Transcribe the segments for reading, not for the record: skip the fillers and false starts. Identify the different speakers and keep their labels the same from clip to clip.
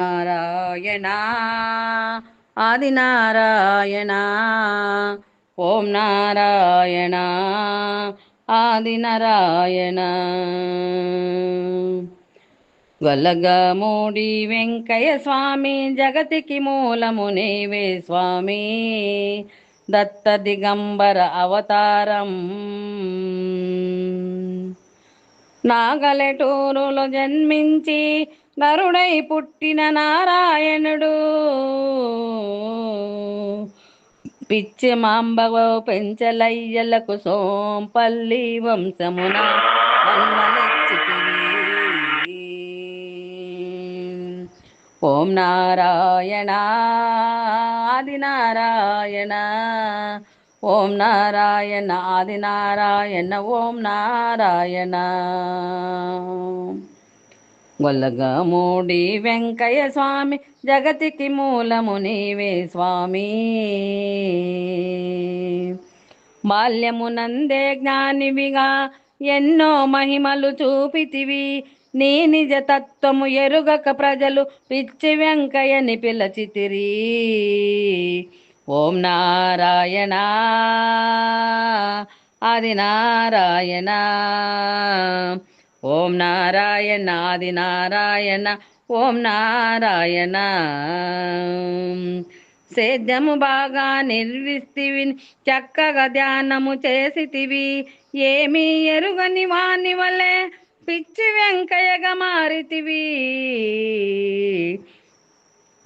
Speaker 1: నారాయణ ఆదినారాయణ ఓం నారాయణ ఆదినారాయణ గొల్లగమూడి వెంకయ్య స్వామి జగతికి మూలము నీవే స్వామి దత్త దిగంబర అవతారం నాగలెటూరులో జన్మించి నరుడై పుట్టిన నారాయణుడు పిచ్చి మాంబగో పెంచలయ్యలకు సోంపల్లి వంశమున జన్మనిచ్చితివి. ఓం నారాయణ ఆదినారాయణ ఓం నారాయణ ఆదినారాయణ ఓం నారాయణ గొల్లగమూడి వెంకయ్య స్వామి జగతికి మూలము నీవే స్వామి బాల్యమునందే జ్ఞానివిగా ఎన్నో మహిమలు చూపితివి నీ నిజ తత్వము ఎరుగక ప్రజలు పిచ్చి వెంకయ్యని పిలచితిరి. ఓం నారాయణ ఆదినారాయణ ఓం నారాయణ ఆదినారాయణ ఓం నారాయణ సేద్యము బాగా నిర్విస్తివి చక్కగా ధ్యానము చేసితివి ఏమీ ఎరుగని వాని వలె పిచ్చి వెంకయ్యగా మారితివి.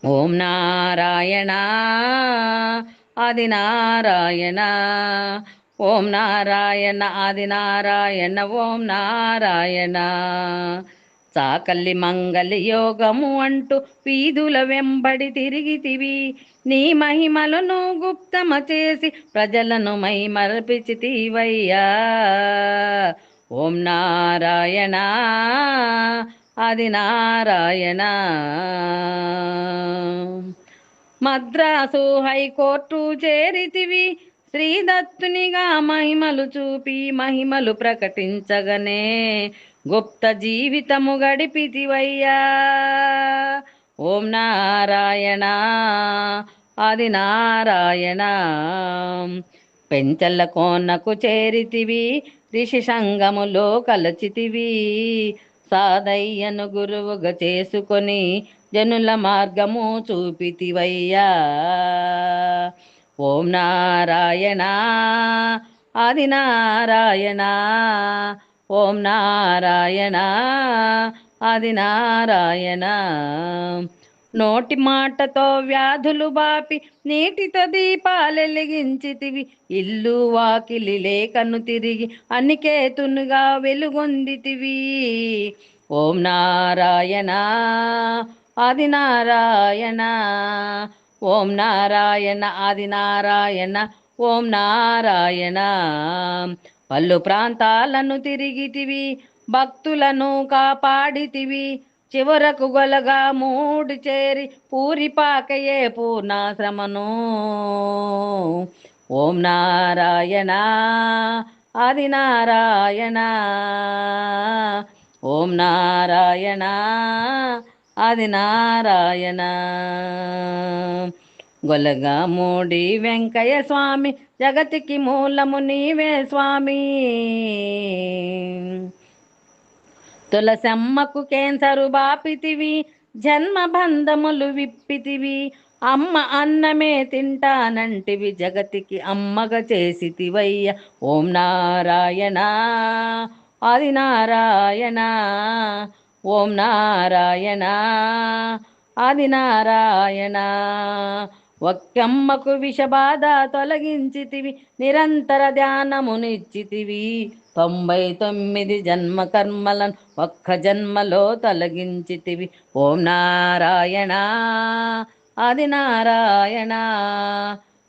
Speaker 1: ఓం నారాయణ ఆదినారాయణ ఓం నారాయణ ఆదినారాయణ ఓం నారాయణ సాకల్లి మంగళి యోగము అంటూ వీధుల వెంబడి తిరిగితివి నీ మహిమలను గుప్తమ చేసి ప్రజలను మైమరపిచితివయ్యా. ఓం నారాయణ ఆదినారాయణ మద్రాసు హైకోర్టు చేరితివి శ్రీదత్తునిగా మహిమలు చూపి మహిమలు ప్రకటించగనే గుప్త జీవితము గడిపితివయ్యా. ఓం నారాయణ ఆదినారాయణ పెంచల్ల కోనకు చేరితివి ఋషి సంగములో కలచితివి సాదయ్యను గురువుగా చేసుకొని జనుల మార్గము చూపితివయ్యా. ఓం నారాయణ ఆదినారాయణ ఓం నారాయణ ఆదినారాయణ నోటి మాటతో వ్యాధులు బాపి నీటితో దీపాలెలిగించితివి ఇల్లు వాకిలి లేకను తిరిగి అనికేతునుగా వెలుగొందితివి. ఓం నారాయణ ఆదినారాయణ ఓం నారాయణ ఆదినారాయణ ఓం నారాయణ పలు ప్రాంతాలను తిరిగితివి భక్తులను కాపాడితివి చివరకు గొలగా మూడు చేరి పూరిపాకయే పూర్ణాశ్రమను. ఓం నారాయణ ఆదినారాయణ ఓం నారాయణ ఆదినారాయణ గొలగమూడి వెంకయ్య స్వామి జగతికి మూలము నీవే స్వామి తులసమ్మకు కేన్సరు బాపితివి జన్మ బంధములు విప్పితివి అమ్మ అన్నమే తింటానంటివి జగతికి అమ్మగా చేసితివయ్య. ఓం నారాయణ ఆదినారాయణ ఓం నారాయణ ఆదినారాయణ ఒక్కమ్మకు విషబాధ తొలగించితివి నిరంతర ధ్యానమునిచ్చితివి 99 జన్మ కర్మలను ఒక్క జన్మలో తొలగించితివి. ఓం నారాయణ ఆదినారాయణ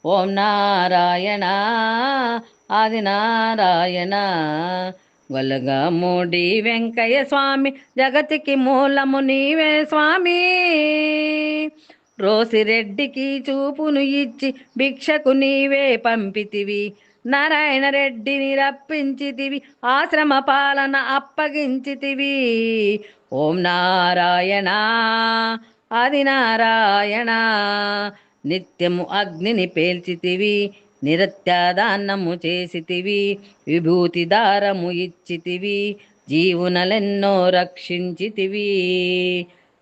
Speaker 1: ఓం నారాయణ ఆదినారాయణ గొలగమూడి వెంకయ్య స్వామి జగతికి మూలము నీవే స్వామి రోసిరెడ్డికి చూపును ఇచ్చి భిక్షకు నీవే పంపితివి నారాయణ రెడ్డిని రప్పించితివి ఆశ్రమ పాలన అప్పగించితివి. ఓం నారాయణ ఆదినారాయణ. నిత్యము అగ్నిని పేల్చితివి, నిరత్యాదాన్నము చేసితివి, విభూతి దారము ఇచ్చితివి, జీవునలెన్నో రక్షించితివి.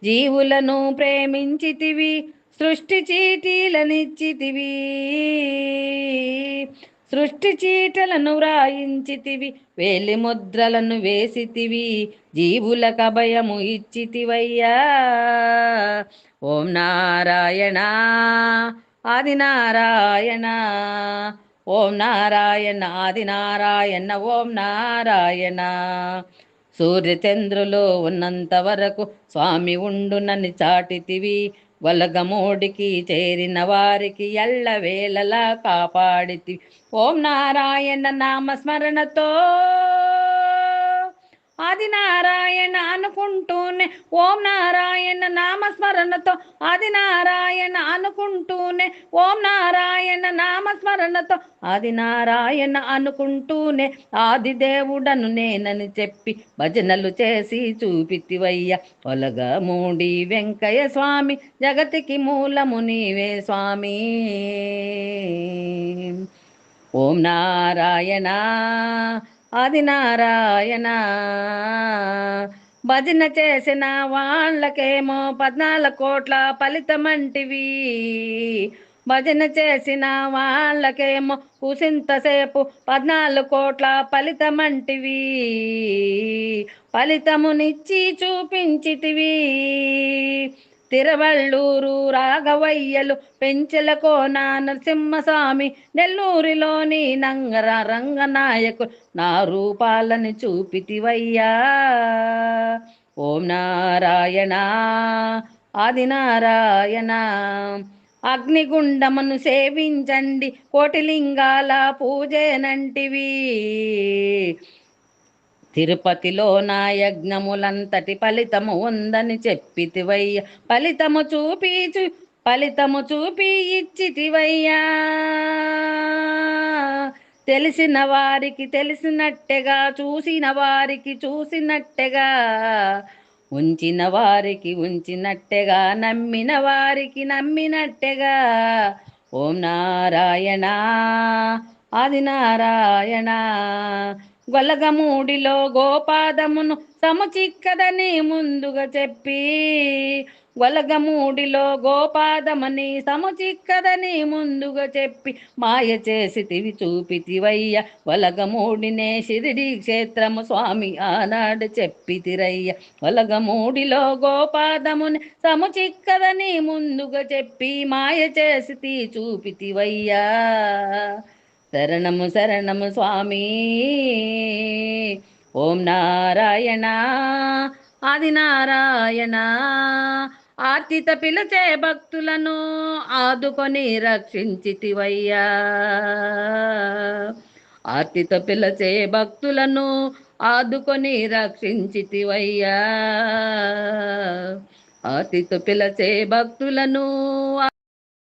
Speaker 1: జీవులను ప్రేమించితివి, సృష్టి చీటీలనిచ్చితివి, సృష్టి చీటలను వ్రాయించితివి, వేలి ముద్రలను వేసితివి, జీవులకు అభయము ఇచ్చితివయ్యా. ఓం నారాయణ ఆదినారాయణ, ఓం నారాయణ ఆదినారాయణ, ఓం నారాయణ. సూర్యచంద్రులు ఉన్నంత వరకు స్వామి ఉండునని చాటితివి, వలగమూడికి చేరిన వారికి ఎల్లవేళలా కాపాడితివి. ఓం నారాయణ నామస్మరణతో ఆదినారాయణ అనుకుంటూనే, ఓం నారాయణ నామస్మరణతో ఆదినారాయణ అనుకుంటూనే, ఓం నారాయణ నామస్మరణతో ఆదినారాయణ అనుకుంటూనే, ఆదిదేవుడను నేనని చెప్పి భజనలు చేసి చూపితివయ్య. ఒలగమూడి వెంకయ్య స్వామి, జగతికి మూలము నీవే స్వామి. ఓం నారాయణ ఆదినారాయణ. భజన చేసిన వాళ్ళకేమో 14 కోట్ల ఫలితమంటివి, భజన చేసిన వాళ్ళకేమో కూసింతసేపు 14 కోట్ల ఫలితమంటివి, ఫలితమునిచ్చి చూపించితివి. తిరువళ్ళూరు రాఘవయ్యలు, పెంచెల కోన నరసింహస్వామి, నెల్లూరిలోని నంగర రంగనాయకు నా రూపాలని చూపితివయ్యా. ఓం నారాయణ ఆదినారాయణ. అగ్నిగుండమును సేవించండి, కోటిలింగాల పూజేనంటివి, తిరుపతిలో నా యజ్ఞములంతటి ఫలితము ఉందని చెప్పితివయ్య. ఫలితము చూపి ఇచ్చితివయ్యా. తెలిసిన వారికి తెలిసినట్టెగా, చూసిన వారికి చూసినట్టెగా, ఉంచిన వారికి ఉంచినట్టెగా, నమ్మిన వారికి నమ్మినట్టెగా. ఓం నారాయణ ఆదినారాయణ. గొలగమూడిలో గోపాదమును సముచిక్కదని ముందుగా చెప్పి, గొలగమూడిలో గోపాదమని సముచిక్కదని ముందుగా చెప్పి, మాయ చేసితివి చూపితివయ్య. వలగమూడినే షిరిడి క్షేత్రము స్వామి ఆనాడు చెప్పితిరయ్య. వలగమూడిలో గోపాదముని సముచిక్కదని ముందుగా చెప్పి, మాయ చేసి చూపితివయ్యా. శరణము శరణము స్వామి. ఓం నారాయణ ఆదినారాయణ. ఆర్తిత పిలిచే భక్తులను ఆదుకొని రక్షించితివయ్యా. ఆర్తిత పిలిచే భక్తులను ఆదుకొని రక్షించితివయ్యా. ఆర్తిత పిలిచే భక్తులను